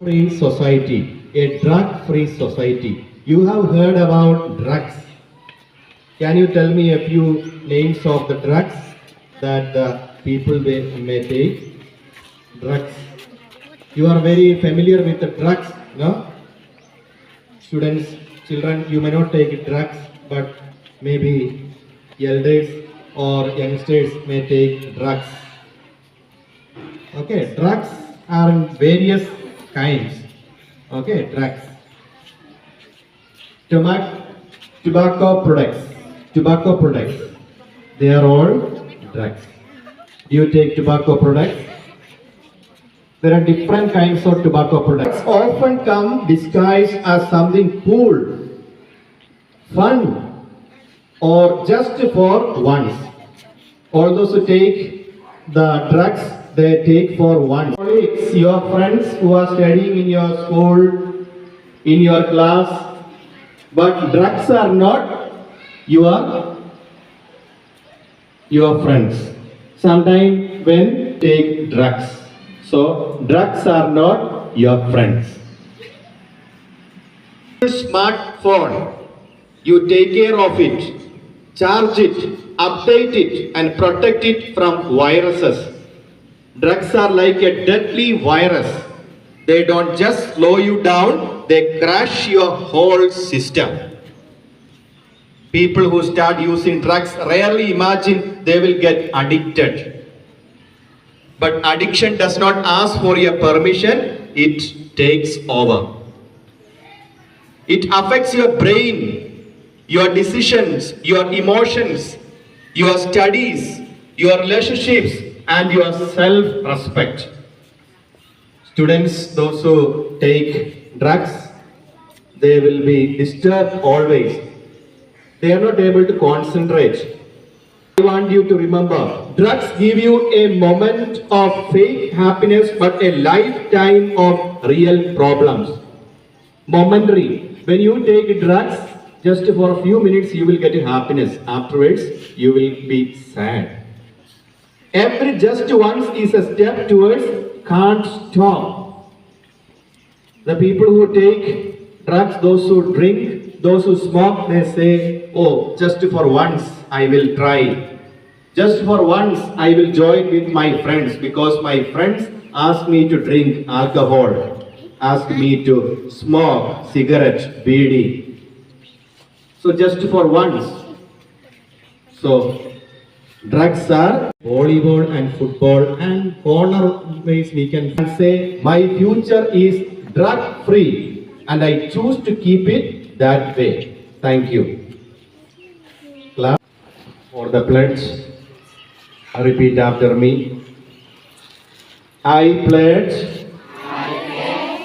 Free society, a drug-free society. You have heard about drugs. Can you tell me a few names of the drugs that the people may take? Drugs. You are very familiar with the drugs, no? Students, children, you may not take drugs, but maybe elders or youngsters may take drugs. Okay, drugs are in various kinds. Okay, drugs. Tobacco products. Tobacco products. They are all drugs. You take tobacco products. There are different kinds of tobacco products. Often come disguised as something cool, fun, or just for once. All those who take the drugs, they take for once. Colleagues, your friends who are studying in your school, in your class, but drugs are not your friends. Sometimes when take drugs, so drugs are not your friends. Smartphone, you take care of it, charge it, update it, and protect it from viruses. Drugs are like a deadly virus. They don't just slow you down, they crash your whole system. People who start using drugs rarely imagine they will get addicted. But addiction does not ask for your permission, it takes over. It affects your brain, your decisions, your emotions, your studies, your relationships, and your self-respect. Students, those who take drugs, they will be disturbed always. They are not able to concentrate. I want you to remember, drugs give you a moment of fake happiness but a lifetime of real problems. Momentary. When you take drugs, just for a few minutes you will get happiness. Afterwards, you will be sad. Every just once is a step towards can't stop. The people who take drugs, those who drink, those who smoke, they say, oh, just for once I will try. Just for once I will join with my friends because my friends ask me to drink alcohol, ask me to smoke cigarette, beedi. So just for once. So drugs are volleyball and football, and corner ways we can say my future is drug free and I choose to keep it that way. Thank you. Clap for the pledge. Repeat after me. I pledge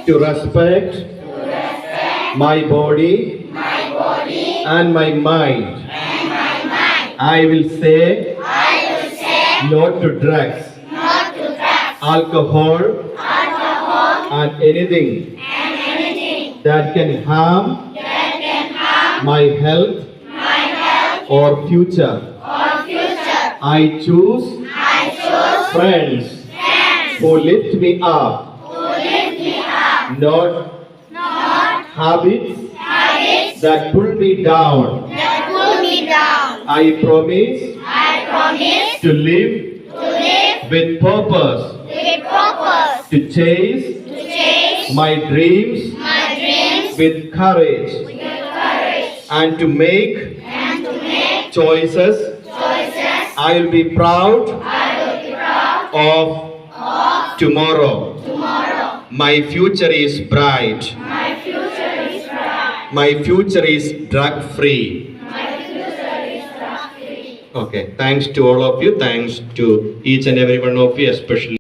to respect my body and my mind. I will say no to drugs, alcohol, and anything that can harm my health or future. I choose friends who lift me up, not habits that pull me down. I promise to live with purpose, to chase my dreams with courage, and to make choices I will be proud of tomorrow. My future is bright. My future is drug free. Okay, thanks to all of you. Thanks to each and every one of you, especially.